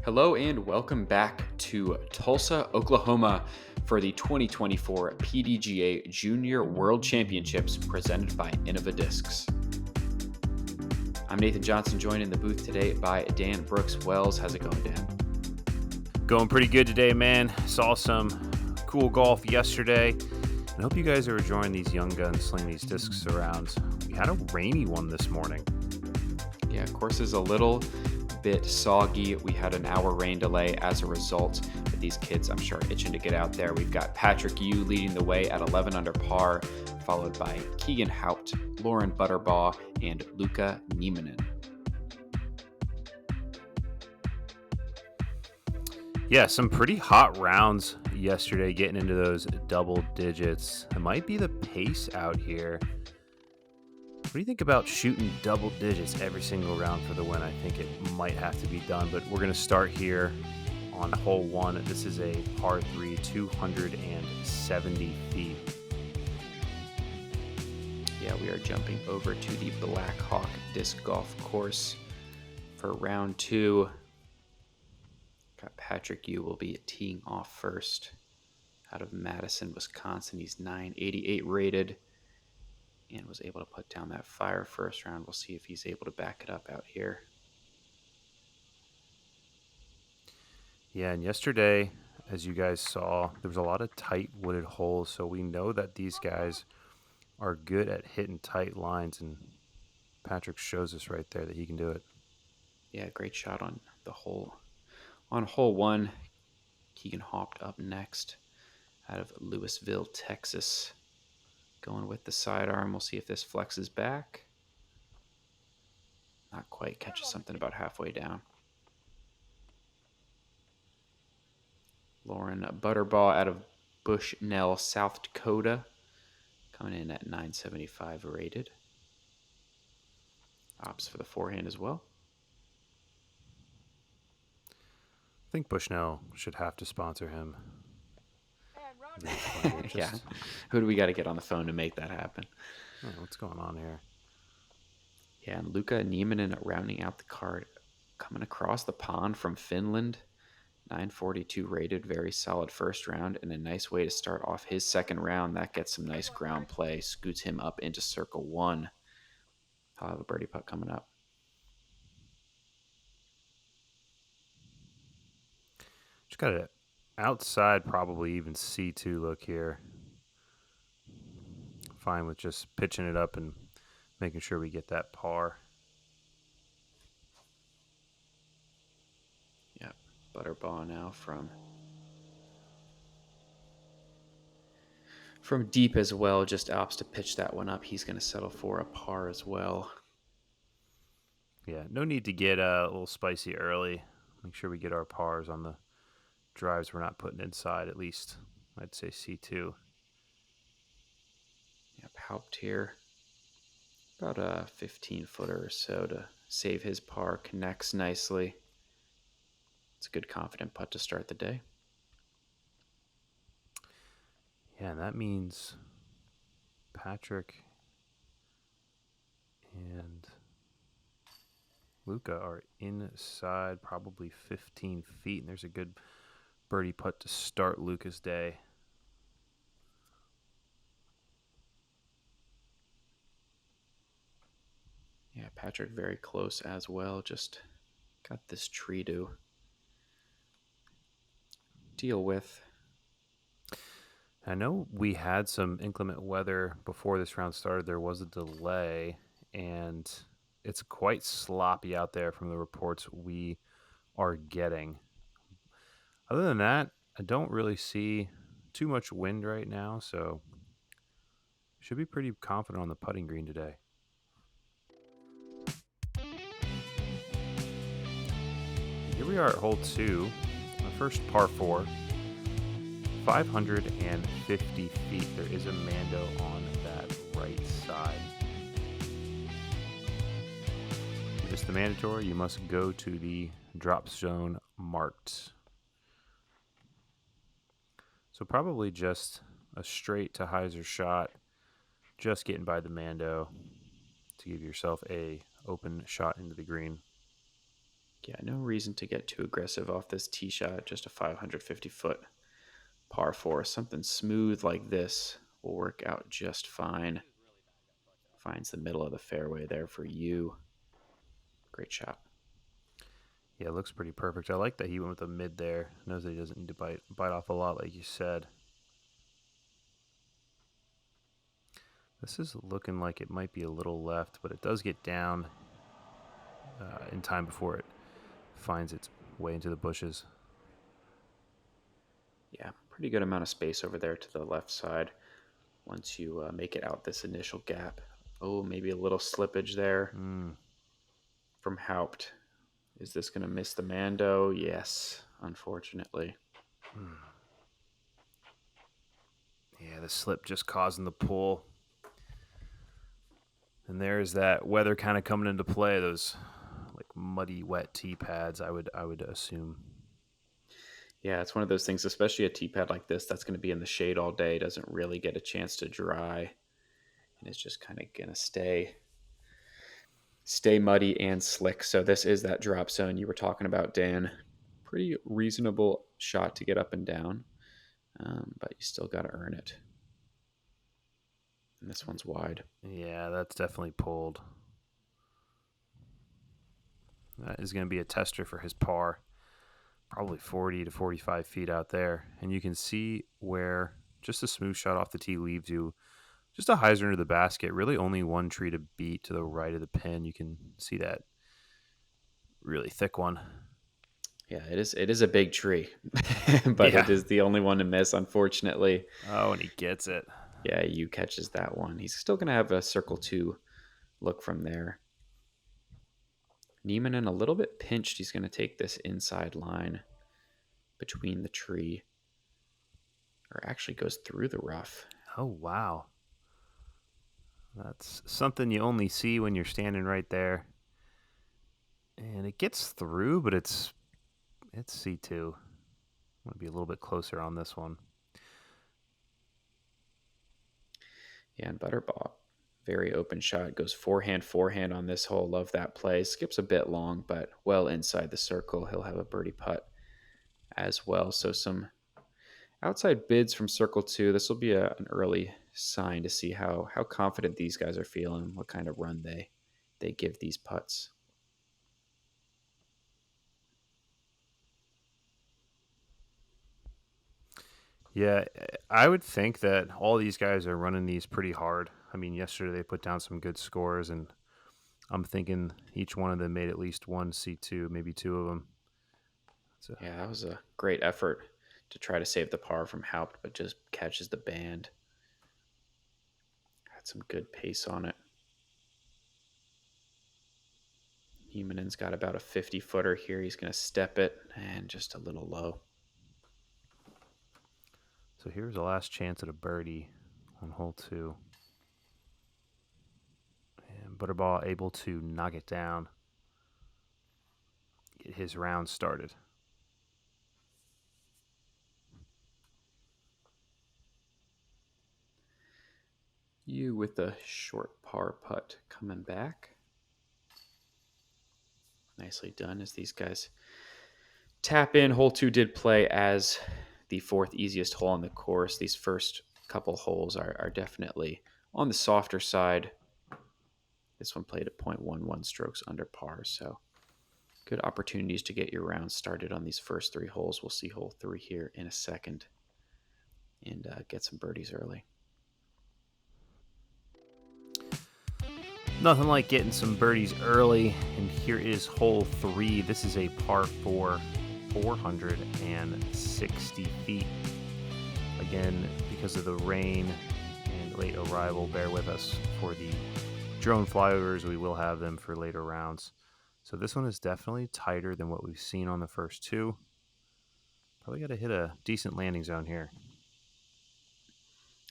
Hello and welcome back to Tulsa, Oklahoma for the 2024 PDGA Junior World Championships presented by Innova Discs. I'm Nathan Johnson, joined in the booth today by Dan Brooks-Wells. How's it going, Dan? Going pretty good today, man. Saw some cool golf yesterday. And hope you guys are enjoying these young guns slinging these discs around. We had a rainy one this morning. Yeah, course is a little bit soggy. We had an hour rain delay as a result, but these kids, I'm sure, itching to get out there. We've got Patrick Yu leading the way at 11 under par, followed by Keegan Haupt, Loren Buterbaugh, and Luca Nieminen. Yeah, some pretty hot rounds yesterday, getting into those double digits. It might be the pace out here. What do you think about shooting double digits every single round for the win? I think it might have to be done, but we're going to start here on hole one. This is a par 3, 270 feet. Yeah, we are jumping over to the Blackhawk disc golf course for round two. Got Patrick Yu will be teeing off first out of Madison, Wisconsin. He's 988 rated and was able to put down that fire first round. We'll see if he's able to back it up out here. Yeah, and yesterday, as you guys saw, there was a lot of tight wooded holes, so we know that these guys are good at hitting tight lines, and Patrick shows us right there that he can do it. Yeah, great shot on the hole. On hole one, Keegan Haupt up next out of Lewisville, Texas. Going with the sidearm. We'll see if this flexes back. Not quite. Catches something about halfway down. Loren Buterbaugh out of Bushnell, South Dakota. Coming in at 975 rated. Opts for the forehand as well. I think Bushnell should have to sponsor him. Yeah. Who do we got to get on the phone to make that happen? Oh, what's going on here? Yeah, and Luca Nieminen rounding out the card. Coming across the pond from Finland. 942 rated, very solid first round, and a nice way to start off his second round. That gets some nice ground play, scoots him up into circle one. I'll have a birdie putt coming up. Just got it outside, probably even C2 look here. Fine with just pitching it up and making sure we get that par. Yeah, Buterbaugh now from deep as well. Just opts to pitch that one up. He's going to settle for a par as well. Yeah, no need to get a little spicy early. Make sure we get our pars on the drives we're not putting inside, at least. I'd say C2. Yep, Haupt here. About a 15-footer or so to save his par. Connects nicely. It's a good confident putt to start the day. Yeah, and that means Patrick and Luca are inside probably 15 feet, and there's a good birdie putt to start Luca's day. Yeah, Patrick very close as well. Just got this tree to deal with. I know we had some inclement weather before this round started. There was a delay, and it's quite sloppy out there from the reports we are getting. Other than that, I don't really see too much wind right now, so should be pretty confident on the putting green today. Here we are at hole 2, the first par 4, 550 feet. There is a Mando on that right side. Just the mandatory, you must go to the drop zone marked. So probably just a straight to hyzer shot, just getting by the Mando to give yourself a open shot into the green. Yeah, no reason to get too aggressive off this tee shot. Just a 550-foot par 4. Something smooth like this will work out just fine. Finds the middle of the fairway there for you. Great shot. Yeah, it looks pretty perfect. I like that he went with a mid there. Knows that he doesn't need to bite off a lot, like you said. This is looking like it might be a little left, but it does get down in time before it finds its way into the bushes. Yeah, pretty good amount of space over there to the left side once you make it out this initial gap. Oh, maybe a little slippage there from Haupt. Is this going to miss the Mando? Yes, unfortunately. Yeah, the slip just causing the pull. And there's that weather kind of coming into play. Those like muddy, wet tee pads. I would assume. Yeah, it's one of those things, especially a tee pad like this, that's going to be in the shade all day. Doesn't really get a chance to dry, and it's just kind of going to stay muddy and slick. So this is that drop zone you were talking about, Dan. Pretty reasonable shot to get up and down, but you still got to earn it. And this one's wide. Yeah, that's definitely pulled. That is going to be a tester for his par. Probably 40 to 45 feet out there. And you can see where just a smooth shot off the tee leaves you. Just a hyzer into the basket. Really only one tree to beat to the right of the pin. You can see that really thick one. Yeah, it is a big tree, but Yeah. it is the only one to miss, unfortunately. Oh, and he gets it. Yeah, you catches that one. He's still going to have a circle 2 look from there. Nieminen a little bit pinched. He's going to take this inside line between the tree, or actually goes through the rough. Oh, wow. That's something you only see when you're standing right there. And it gets through, but it's C2. I'm going to be a little bit closer on this one. Yeah, and Buterbaugh, very open shot. Goes forehand on this hole. Love that play. Skips a bit long, but well inside the circle. He'll have a birdie putt as well. So some outside bids from circle 2. This will be an early sign to see how confident these guys are feeling, what kind of run they give these putts. Yeah, I would think that all these guys are running these pretty hard. I mean, yesterday they put down some good scores, and I'm thinking each one of them made at least one C2, maybe two of them. Yeah, that was a great effort to try to save the par from Haupt, but just catches the band. Had some good pace on it. Nieminen's got about a 50-footer here. He's going to step it, and just a little low. So here's the last chance at a birdie on hole 2. And Buterbaugh able to knock it down, get his round started. You with a short par putt coming back. Nicely done as these guys tap in. Hole 2 did play as the 4th easiest hole on the course. These first couple holes are definitely on the softer side. This one played at 0.11 strokes under par, so good opportunities to get your round started on these first 3 holes. We'll see hole 3 here in a second and get some birdies early. Nothing like getting some birdies early, and here is hole 3. This is a par 4, 460 feet. Again, because of the rain and late arrival, bear with us for the drone flyovers. We will have them for later rounds. So this one is definitely tighter than what we've seen on the first 2. Probably got to hit a decent landing zone here.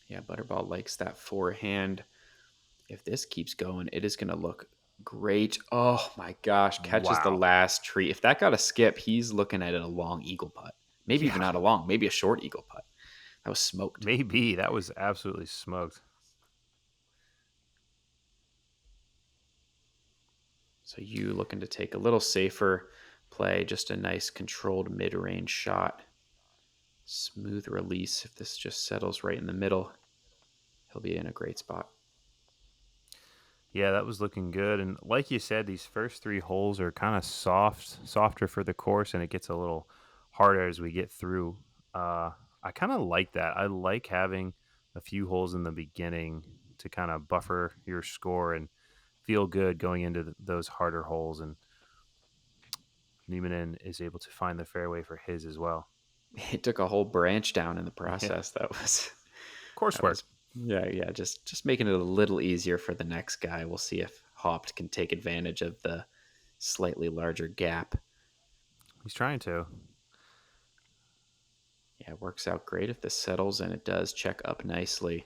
Yeah, Buterbaugh likes that forehand. If this keeps going, it is going to look great. Oh my gosh, catches the last tree. If that got a skip, he's looking at it a long eagle putt. Maybe even not a long, maybe a short eagle putt. That was smoked. Maybe. That was absolutely smoked. So you looking to take a little safer play. Just a nice controlled mid-range shot. Smooth release. If this just settles right in the middle, he'll be in a great spot. Yeah, that was looking good. And like you said, these first 3 holes are kind of softer for the course, and it gets a little harder as we get through. I kind of like that. I like having a few holes in the beginning to kind of buffer your score and feel good going into those harder holes. And Nieminen is able to find the fairway for his as well. He took a whole branch down in the Yeah, process. That coursework. was yeah. Just making it a little easier for the next guy. We'll see if Haupt can take advantage of the slightly larger gap. He's trying to. Yeah, it works out great if this settles, and it does check up nicely.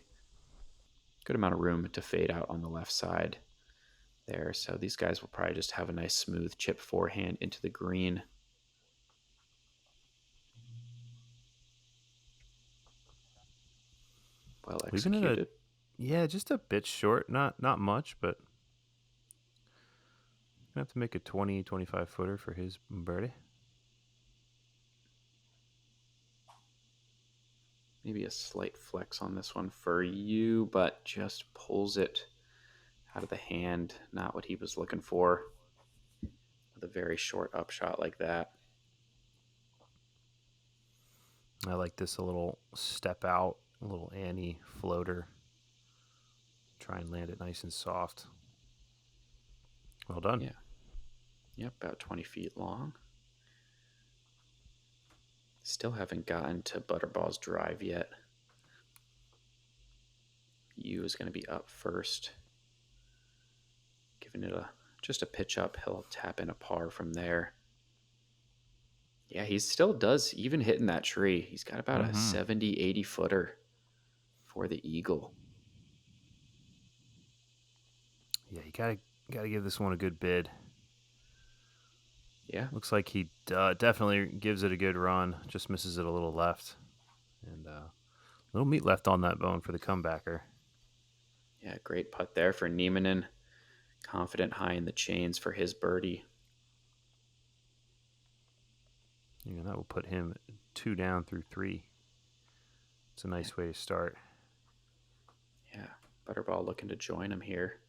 Good amount of room to fade out on the left side there. So these guys will probably just have a nice smooth chip forehand into the green. Well executed. Yeah, just a bit short. Not much, but gonna have to make a 20, 25 footer for his birdie. Maybe a slight flex on this one for you, but just pulls it out of the hand. Not what he was looking for with a very short upshot like that. I like this a little step out, a little Annie floater. Try and land it nice and soft. Well done. Yeah. Yep, about 20 feet long. Still haven't gotten to Buterbaugh's drive yet. U is going to be up first. Giving it just a pitch up. He'll tap in a par from there. Yeah, he still does, even hitting that tree. He's got about a 70, 80 footer for the eagle. Yeah, you gotta give this one a good bid. Yeah. Looks like he definitely gives it a good run. Just misses it a little left. And little meat left on that bone for the comebacker. Yeah, great putt there for Nieminen. Confident high in the chains for his birdie. Yeah, that will put him 2 down through 3. It's a nice way to start. Yeah, Buterbaugh looking to join him here.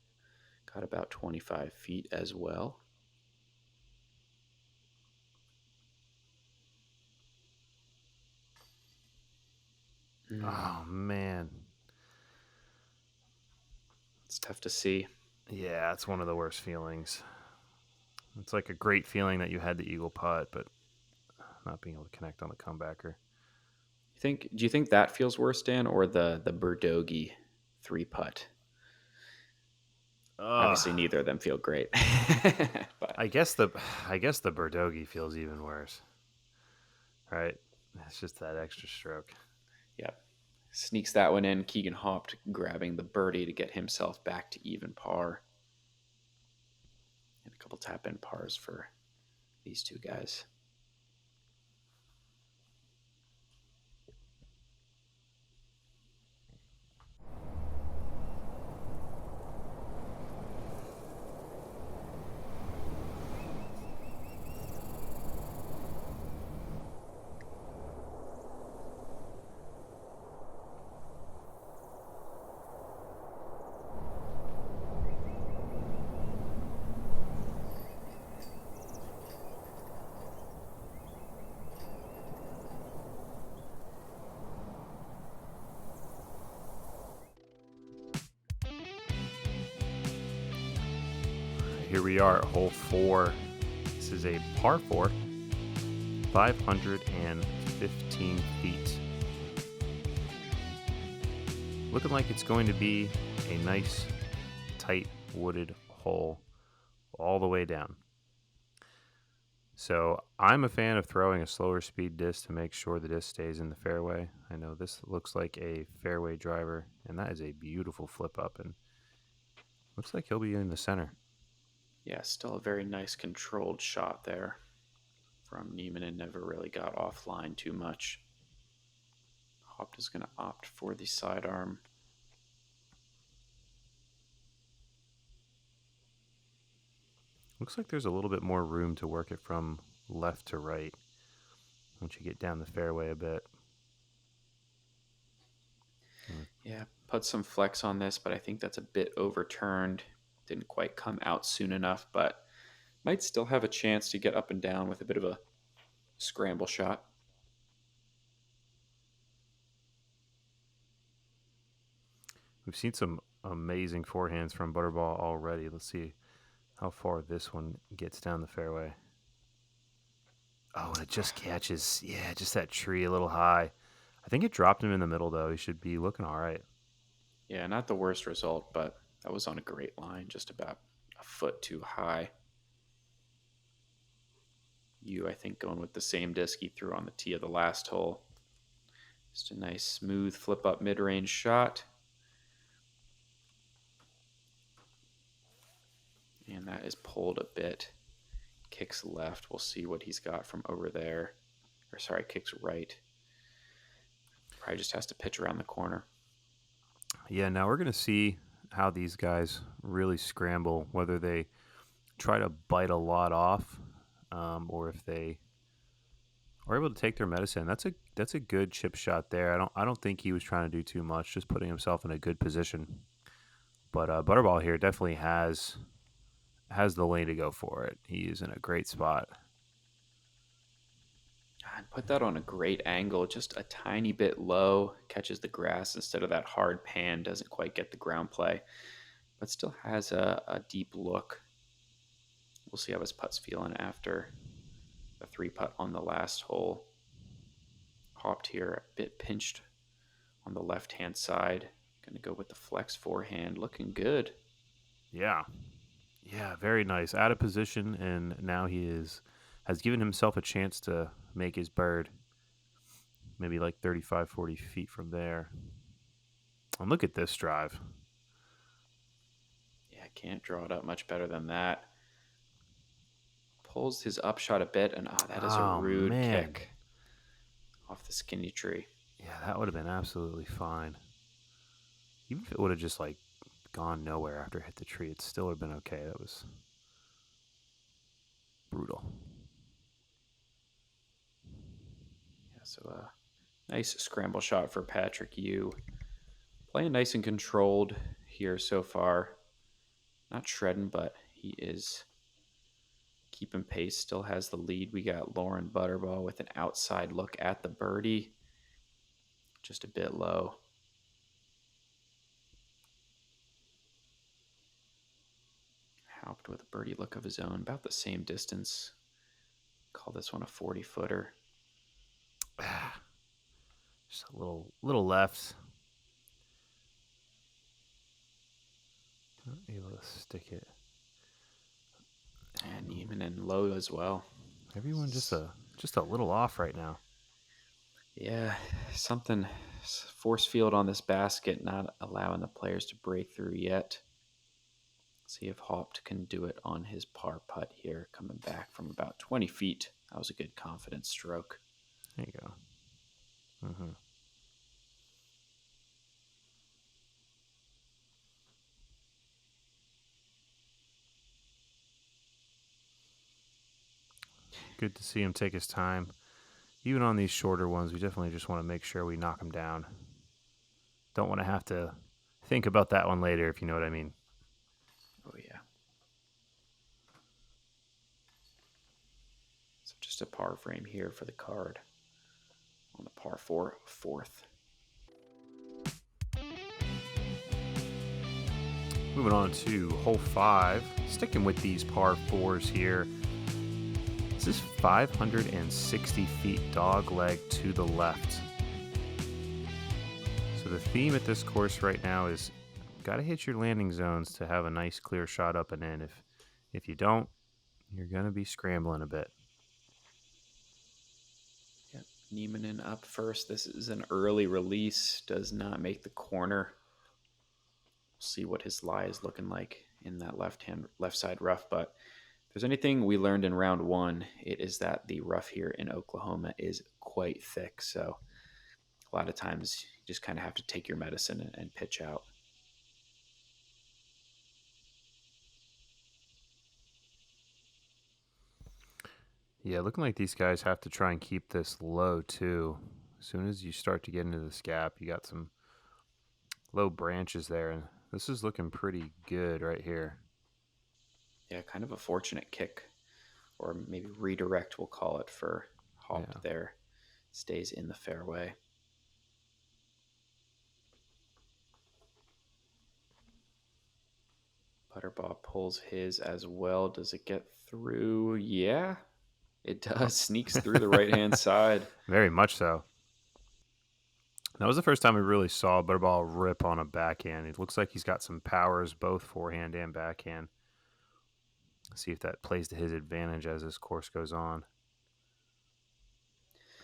Got about 25 feet as well. Oh, man. It's tough to see. Yeah, it's one of the worst feelings. It's like a great feeling that you had the eagle putt, but not being able to connect on the comebacker. Do you think that feels worse, Dan, or the Buterbaugh 3-putt? Obviously, neither of them feel great. But I guess the Buterbaugh feels even worse, right? It's just that extra stroke. Yep. Sneaks that one in. Keegan Haupt grabbing the birdie to get himself back to even par. And a couple tap-in pars for these two guys. Here we are at hole 4. This is a par 4, 515 feet. Looking like it's going to be a nice, tight, wooded hole all the way down. So I'm a fan of throwing a slower speed disc to make sure the disc stays in the fairway. I know this looks like a fairway driver, and that is a beautiful flip up, and looks like he'll be in the center. Yeah, still a very nice controlled shot there from Nieminen. Never really got offline too much. Haupt is going to opt for the sidearm. Looks like there's a little bit more room to work it from left to right once you get down the fairway a bit. Yeah, put some flex on this, but I think that's a bit overturned. Didn't quite come out soon enough, but might still have a chance to get up and down with a bit of a scramble shot. We've seen some amazing forehands from Buterbaugh already. Let's see how far this one gets down the fairway. Oh, and it just catches, just that tree a little high. I think it dropped him in the middle, though. He should be looking all right. Yeah, not the worst result, but that was on a great line, just about a foot too high. I think, going with the same disc he threw on the tee of the last hole. Just a nice, smooth flip-up mid-range shot. And that is pulled a bit. Kicks left. We'll see what he's got from over there. Or sorry, kicks right. Probably just has to pitch around the corner. Yeah, now we're going to see how these guys really scramble, whether they try to bite a lot off or if they are able to take their medicine. That's a good chip shot there. I don't think he was trying to do too much, just putting himself in a good position. But Buterbaugh here definitely has the lane to go for it. He is in a great spot. And put that on a great angle, just a tiny bit low, catches the grass instead of that hard pan, doesn't quite get the ground play, but still has a deep look. We'll see how his putt's feeling after the 3-putt on the last hole. Haupt here, a bit pinched on the left-hand side. Going to go with the flex forehand, looking good. Yeah, very nice. Out of position, and now he has given himself a chance to make his bird. Maybe like 35, 40 feet from there. And look at this drive. Yeah, can't draw it up much better than that. Pulls his upshot a bit, and that is a rude kick off the skinny tree. Yeah, that would have been absolutely fine. Even if it would have just like gone nowhere after it hit the tree, it still would have been okay. That was brutal. Yeah, so nice scramble shot for Patrick Yu. Playing nice and controlled here so far. Not shredding, but he is keeping pace. Still has the lead. We got Loren Buterbaugh with an outside look at the birdie. Just a bit low. Haupt with a birdie look of his own. About the same distance. Call this one a 40-footer. Just a little left. Not able to stick it. And Nieminen low as well. Everyone just a little off right now. Yeah, something force field on this basket, not allowing the players to break through yet. See if Haupt can do it on his par putt here, coming back from about 20 feet. That was a good confident stroke. There you go. Mm-hmm. Good to see him take his time. Even on these shorter ones, we definitely just want to make sure we knock him down. Don't want to have to think about that one later, if you know what I mean. Oh, yeah. So just a par frame here for the card on the par 4 fourth. Moving on to hole 5. Sticking with these par 4s here. This is 560 feet dog leg to the left. So the theme at this course right now is got to hit your landing zones to have a nice clear shot up and in. If you don't, you're going to be scrambling a bit. Yep, Nieminen up first. This is an early release. Does not make the corner. We'll see what his lie is looking like in that left side rough, but if there's anything we learned in round 1, it is that the rough here in Oklahoma is quite thick. So a lot of times you just kind of have to take your medicine and pitch out. Yeah, looking like these guys have to try and keep this low too. As soon as you start to get into this gap, you got some low branches there, and this is looking pretty good right here. Yeah, kind of a fortunate kick, or maybe redirect, we'll call it, for Haupt Yeah. there. Stays in the fairway. Buterbaugh pulls his as well. Does it get through? Yeah, it does. Sneaks through the right-hand side. Very much so. That was the first time we really saw Butterball rip on a backhand. It looks like he's got some powers, both forehand and backhand. See if that plays to his advantage as this course goes on.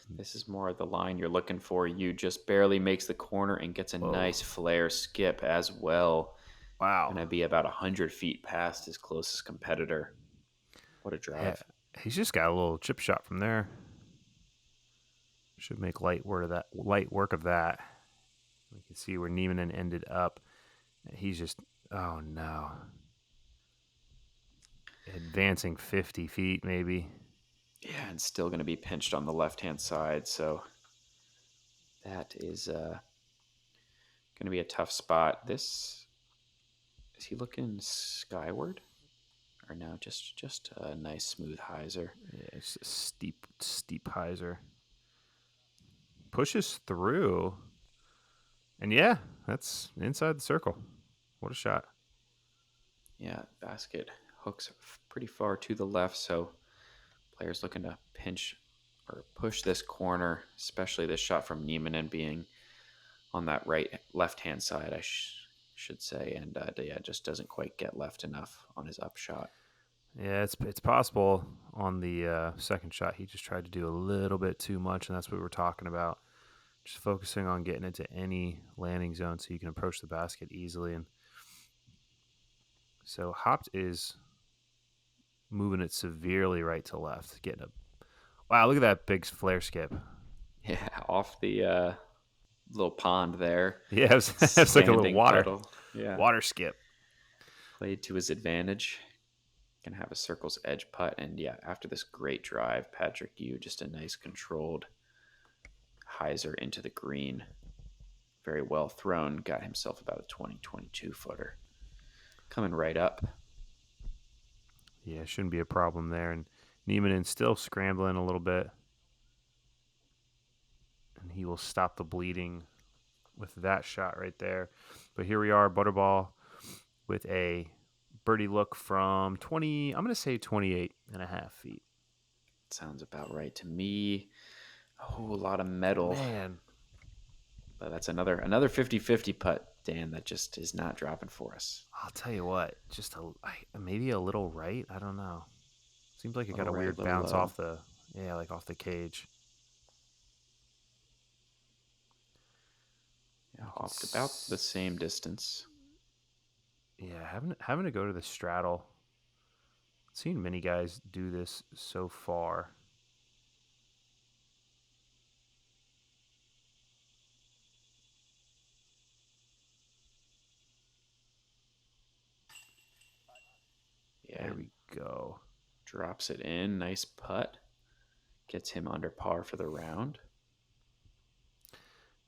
This is more of the line you're looking for. You just barely makes the corner and gets a nice flare skip as well. Wow. Going to be about 100 feet past his closest competitor. What a drive. Yeah, he's just got a little chip shot from there. Should make light work of that. We can see where Nieminen ended up. He's just, oh no. Advancing 50 feet maybe. Yeah, and still going to be pinched on the left-hand side. So that is going to be a tough spot. Is he looking skyward? Or no, just a nice smooth hyzer. Yeah, it's a steep hyzer. Pushes through. And yeah, that's inside the circle. What a shot. Yeah, basket hooks pretty far to the left, so players looking to pinch or push this corner, especially this shot from Nieminen being on that left-hand side, I should say, and yeah, just doesn't quite get left enough on his upshot. Yeah, it's possible on the second shot he just tried to do a little bit too much, and that's what we were talking about. Just focusing on getting into any landing zone so you can approach the basket easily. And so Haupt is moving it severely right to left. Wow, look at that big flare skip. Yeah, off the little pond there. Yeah, it's like a little water skip. Played to his advantage. Can have a circle's edge putt. And yeah, after this great drive, Patrick Yu, just a nice controlled hyzer into the green. Very well thrown. Got himself about a 22 footer. Coming right up. Yeah, shouldn't be a problem there. And Nieminen still scrambling a little bit. And he will stop the bleeding with that shot right there. But here we are, Butterball with a birdie look from 20, I'm going to say 28 and a half feet. Sounds about right to me. Oh, a lot of metal. Man. But that's another 50-50 putt, Dan, that just is not dropping for us. I'll tell you what, just maybe a little right. I don't know. Seems like it got a weird bounce off the cage. Yeah, Haupt about the same distance. Yeah, having to go to the straddle. Seen many guys do this so far. Yeah. There we go. Drops it in. Nice putt. Gets him under par for the round.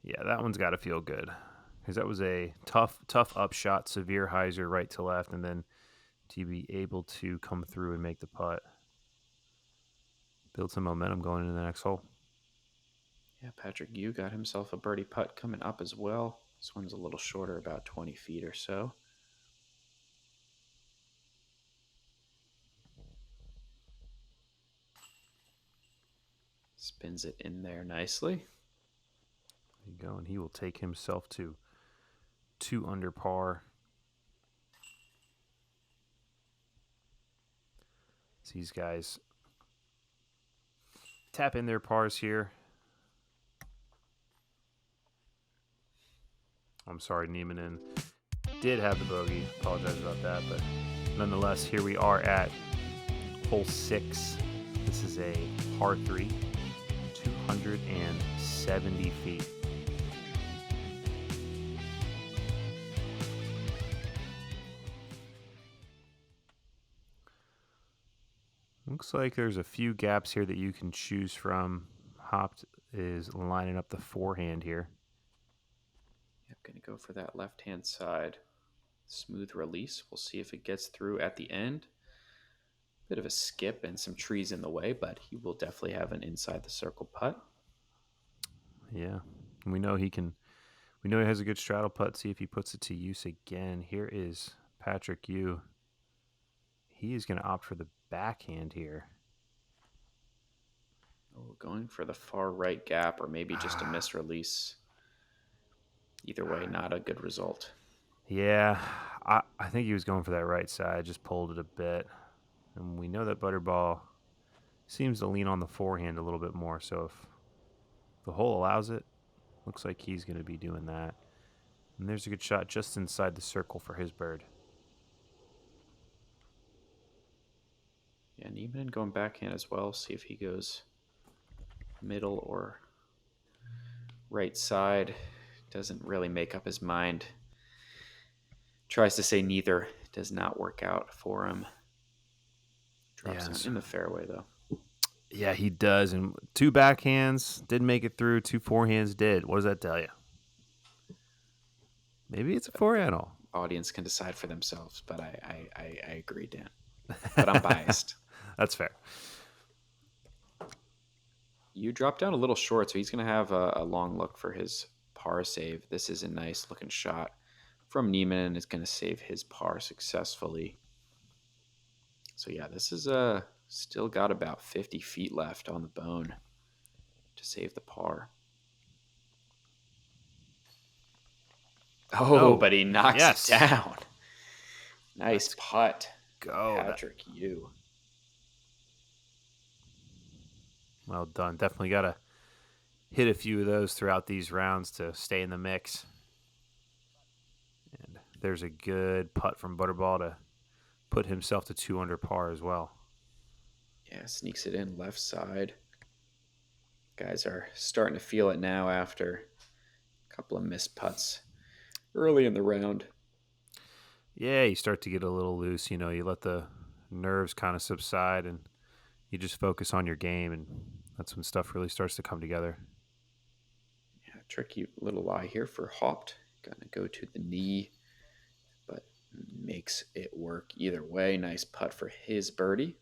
Yeah, that one's got to feel good. Because that was a tough upshot, severe hyzer right to left, and then to be able to come through and make the putt. Build some momentum going into the next hole. Yeah, Patrick Yu got himself a birdie putt coming up as well. This one's a little shorter, about 20 feet or so. Spins it in there nicely. There you go, and he will take himself to 2 under par. So these guys tap in their pars here. I'm sorry, Nieminen did have the bogey. Apologize about that, but nonetheless, here we are at hole 6. This is a par 3, 270 feet. Looks like there's a few gaps here that you can choose from. Haupt is lining up the forehand here. I'm going to go for that left-hand side. Smooth release. We'll see if it gets through at the end. Bit of a skip and some trees in the way, but he will definitely have an inside the circle putt. Yeah, we know he can. We know he has a good straddle putt. See if he puts it to use again. Here is Patrick Yu. He is going to opt for the backhand here. Oh, going for the far right gap, or maybe just a misrelease. Either way, not a good result. Yeah, I think he was going for that right side. Just pulled it a bit. And we know that Buterbaugh seems to lean on the forehand a little bit more. So if the hole allows it, looks like he's going to be doing that. And there's a good shot just inside the circle for his bird. Yeah, Nieminen going backhand as well. See if he goes middle or right side. Doesn't really make up his mind. Tries to say neither. Does not work out for him. Drops him in the fairway, though. Yeah, he does. And 2 backhands didn't make it through. 2 forehands did. What does that tell you? Maybe it's a forehand hole. Audience can decide for themselves, but I agree, Dan. But I'm biased. That's fair. You dropped down a little short, so he's going to have a long look for his par save. This is a nice looking shot from Nieminen. Is going to save his par successfully. So yeah, this is still got about 50 feet left on the bone to save the par. Oh, but he knocks it down. Nice putt. Go, Patrick Yu. Well done. Definitely got to hit a few of those throughout these rounds to stay in the mix. And there's a good putt from Buterbaugh to put himself to 2 under par as well. Yeah, sneaks it in left side. Guys are starting to feel it now after a couple of missed putts early in the round. Yeah, you start to get a little loose. You let the nerves kind of subside and you just focus on your game, and that's when stuff really starts to come together. Yeah, tricky little lie here for Haupt. Gonna go to the knee, but makes it work either way. Nice putt for his birdie.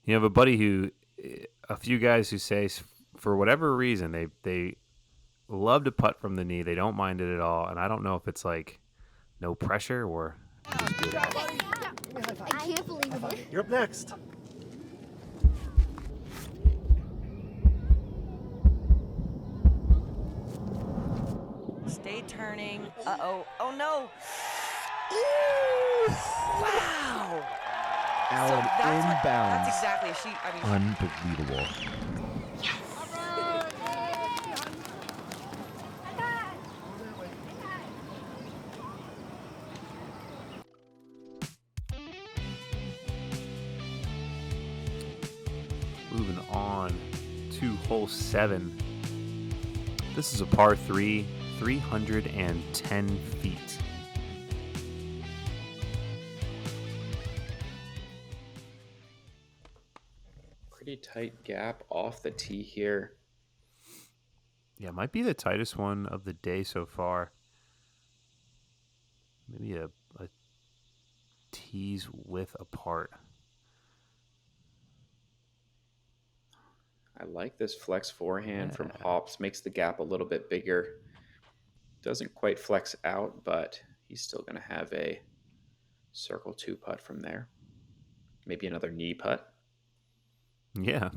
You have a few guys who say for whatever reason they love to putt from the knee. They don't mind it at all, and I don't know if it's like no pressure or just good at it. I can't believe it. You're up next. Stay turning. Uh-oh. Oh, no. Ooh. Wow. Alan, inbounds. That's exactly. Unbelievable. Moving on to hole 7. This is a par 3, 310 feet. Pretty tight gap off the tee here. Yeah, might be the tightest one of the day so far. Maybe a tee's width apart. I like this flex forehand from Haupt. Makes the gap a little bit bigger. Doesn't quite flex out, but he's still going to have a circle 2 putt from there. Maybe another knee putt. Yeah.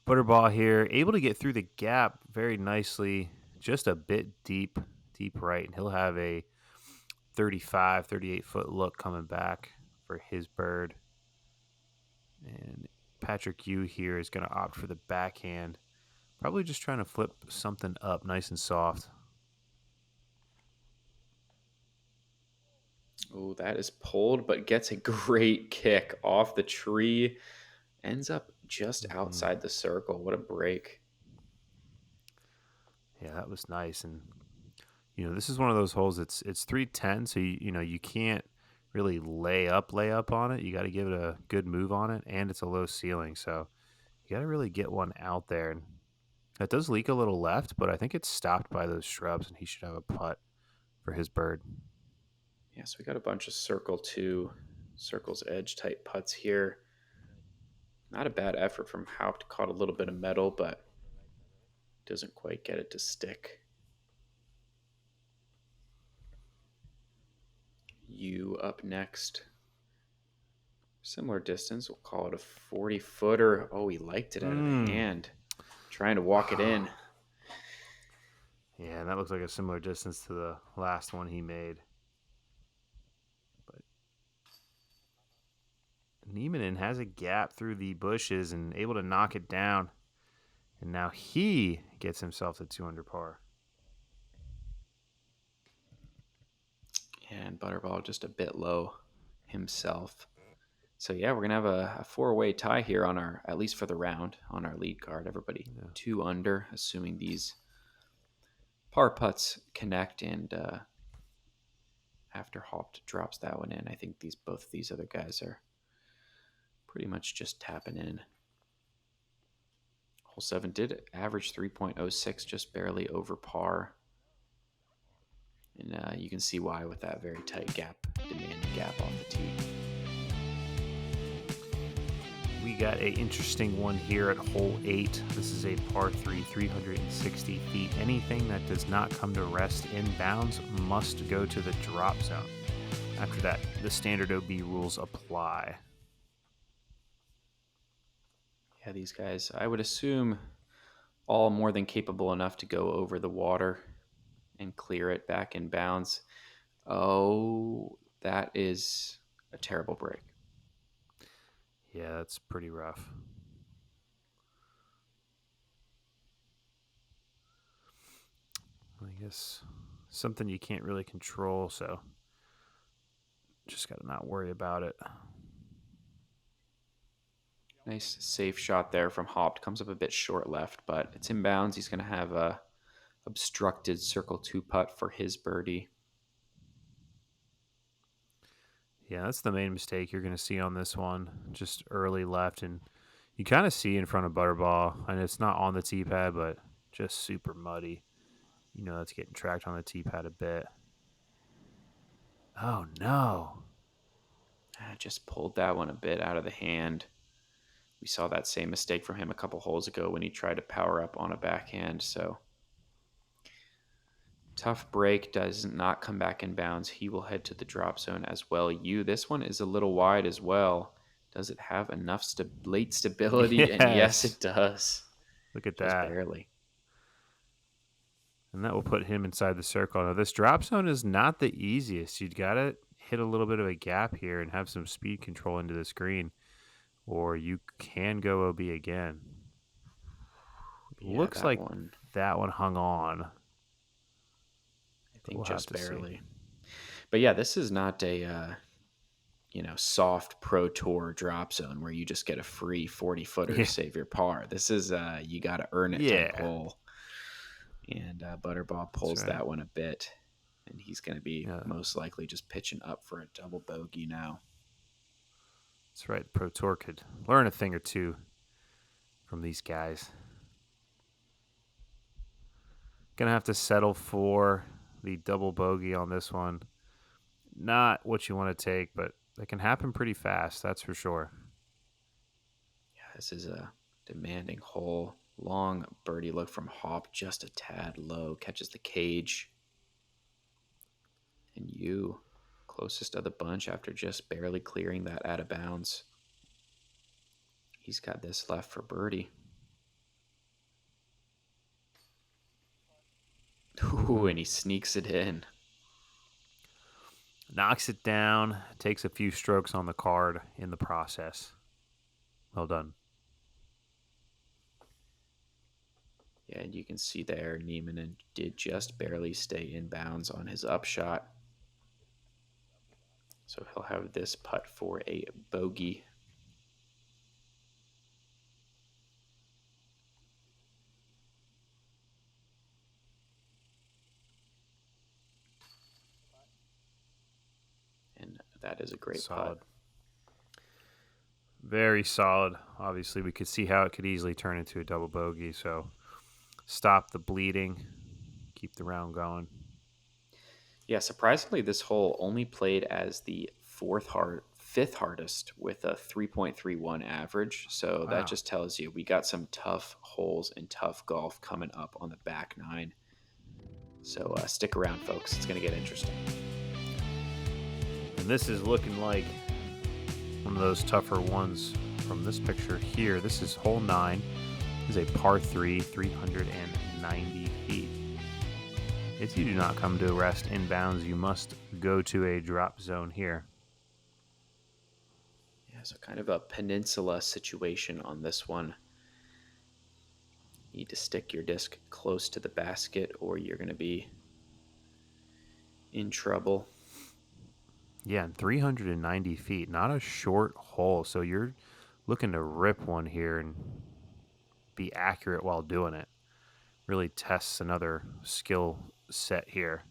Buterbaugh here, able to get through the gap very nicely, just a bit deep right, and he'll have a 35, 38-foot look coming back for his bird. And Patrick Yu here is going to opt for the backhand, probably just trying to flip something up nice and soft. Oh, that is pulled, but gets a great kick off the tree. Ends up just outside the circle. What a break. Yeah, that was nice. And, this is one of those holes, it's 310, so, you can't really lay up on it. You got to give it a good move on it, and it's a low ceiling, so you got to really get one out there. And that does leak a little left, but I think it's stopped by those shrubs, and he should have a putt for his bird. Yeah, so we got a bunch of circle's edge type putts here. Not a bad effort from Haupt. Caught a little bit of metal, but doesn't quite get it to stick. You up next. Similar distance. We'll call it a 40-footer. Oh, he liked it out of the hand. Trying to walk it in. Yeah, that looks like a similar distance to the last one he made. But Nieminen has a gap through the bushes and able to knock it down. And now he gets himself to 2 under par. And Buterbaugh just a bit low himself. So yeah, we're gonna have a 4-way tie here on our, at least for the round, on our lead card. Everybody 2 under, assuming these par putts connect. And after Haupt drops that one in, I think both of these other guys are pretty much just tapping in. Hole 7 did average 3.06, just barely over par. And you can see why with that very tight gap, demanding gap off the tee. We got an interesting one here at hole 8. This is a par 3, 360 feet. Anything that does not come to rest in bounds must go to the drop zone. After that, the standard OB rules apply. Yeah, these guys, I would assume, all more than capable enough to go over the water and clear it back in bounds. Oh, that is a terrible break. Yeah, that's pretty rough. I guess something you can't really control, so just got to not worry about it. Nice safe shot there from Haupt. Comes up a bit short left, but it's in bounds. He's going to have a obstructed circle 2 putt for his birdie. Yeah, that's the main mistake you're going to see on this one. Just early left, and you kind of see in front of Buterbaugh, and it's not on the tee pad, but just super muddy. That's getting tracked on the tee pad a bit. Oh, no. Just pulled that one a bit out of the hand. We saw that same mistake from him a couple holes ago when he tried to power up on a backhand. So tough break, does not come back in bounds. He will head to the drop zone as well. This one is a little wide as well. Does it have enough late stability? Yes. And yes, it does. Look at Just that. barely. And that will put him inside the circle. Now, this drop zone is not the easiest. You've got to hit a little bit of a gap here and have some speed control into the screen, or you can go OB again. Yeah, Looks like one, that one hung on. I think We'll just have to barely. see. But yeah, this is not a soft pro tour drop zone where you just get a free 40-footer to save your par. This is you got to earn it type hole. And Buterbaugh pulls that one a bit, and he's going to be most likely just pitching up for a double bogey now. That's right. Pro Tour could learn a thing or two from these guys. Going to have to settle for the double bogey on this one. Not what you want to take, but it can happen pretty fast, that's for sure. Yeah, this is a demanding hole. Long birdie look from Haupt, just a tad low, catches the cage. And you, closest of the bunch after just barely clearing that out of bounds. He's got this left for birdie. Ooh, and he sneaks it in. Knocks it down, takes a few strokes on the card in the process. Well done. Yeah, and you can see there, Nieminen did just barely stay in bounds on his upshot. So he'll have this putt for a bogey. That is a great Solid. putt. Very solid. Obviously, we could see how it could easily turn into a double bogey. So stop the bleeding. Keep the round going. Yeah, surprisingly, this hole only played as the fifth hardest with a 3.31 average. So Wow. that just tells you we got some tough holes and tough golf coming up on the back nine. So stick around, folks. It's going to get interesting. And this is looking like one of those tougher ones from this picture here. This is hole 9. This is a par 3, 390 feet. If you do not come to rest inbounds, you must go to a drop zone here. Yeah, so kind of a peninsula situation on this one. You need to stick your disc close to the basket or you're going to be in trouble. Yeah, and 390 feet, not a short hole. So you're looking to rip one here and be accurate while doing it. Really tests another skill set here.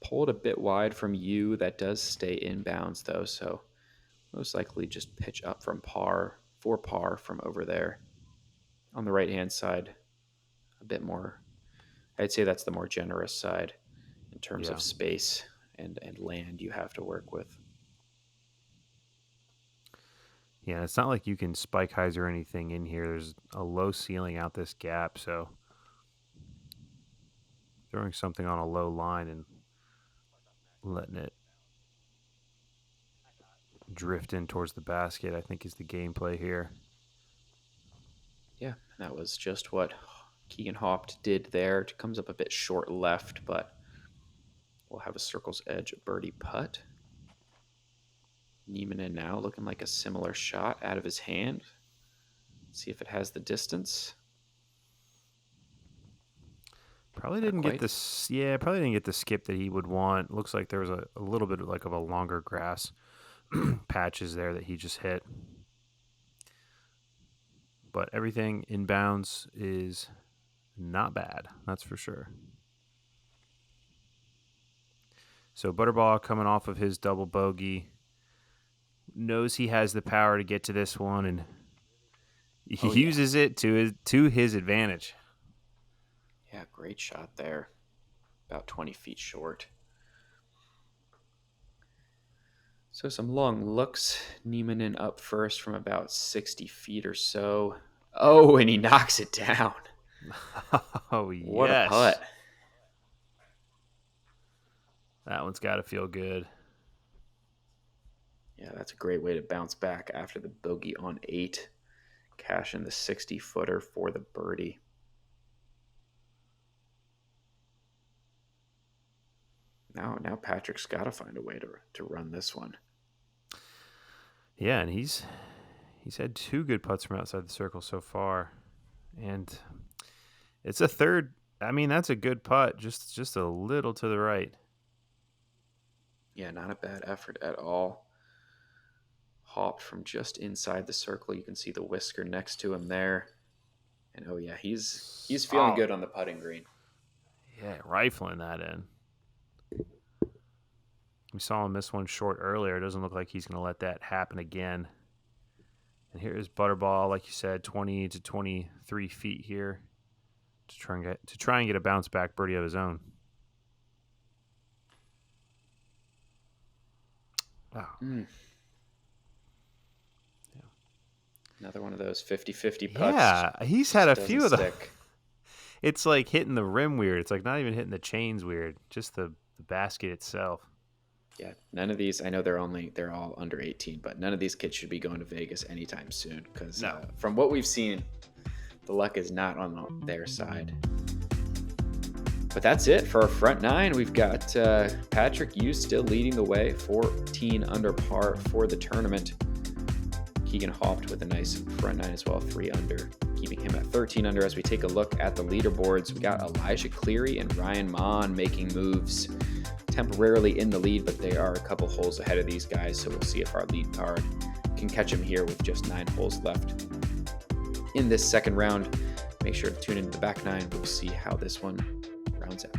Pulled a bit wide from you. That does stay inbounds, though, so most likely just pitch up from par, for par from over there. On the right-hand side, a bit more. I'd say that's the more generous side in terms of space and land you have to work with. Yeah, it's not like you can spike highs or anything in here. There's a low ceiling out this gap, so throwing something on a low line and letting it drift in towards the basket, I think, is the gameplay here. Yeah, that was just what Keegan Haupt did there. It comes up a bit short left, but we'll have a circle's edge birdie putt. Nieminen now looking like a similar shot out of his hand. See if it has the distance. Probably didn't get this. Yeah, probably didn't get the skip that he would want. Looks like there was a little bit of a longer grass patches there that he just hit. But everything inbounds is not bad. That's for sure. So Buterbaugh coming off of his double bogey knows he has the power to get to this one, and he uses it to his advantage. Yeah, great shot there. About 20 feet short. So some long looks. Nieminen up first from about 60 feet or so. Oh, and he knocks it down. Oh, yes. What a putt. That one's got to feel good. Yeah, that's a great way to bounce back after the bogey on 8. Cash in the 60-footer for the birdie. Now Patrick's got to find a way to run this one. Yeah, and he's had 2 good putts from outside the circle so far. And it's a third. I mean, that's a good putt, just a little to the right. Yeah, not a bad effort at all. Haupt from just inside the circle. You can see the whisker next to him there. And oh yeah, he's feeling good on the putting green. Yeah, rifling that in. We saw him miss one short earlier. It doesn't look like he's going to let that happen again. And here's Buterbaugh, like you said, 20 to 23 feet here to try and get a bounce back birdie of his own. Wow. Yeah. Another one of those 50-50 putts. Yeah, he's had a few of them. Stick. It's like hitting the rim weird. It's like not even hitting the chains weird. Just the basket itself. Yeah, none of these. I know they're all under 18, but none of these kids should be going to Vegas anytime soon. Because from what we've seen, the luck is not on their side. But that's it for our front 9. We've got Patrick, you still leading the way, 14 under par for the tournament. Keegan Haupt with a nice front 9 as well, 3 under, keeping him at 13 under. As we take a look at the leaderboards, we got Elijah Cleary and Ryan Mon making moves temporarily in the lead, but they are a couple holes ahead of these guys, so we'll see if our lead card can catch him here with just 9 holes left in this second round. Make sure to tune into the back 9. We'll see how this one rounds out.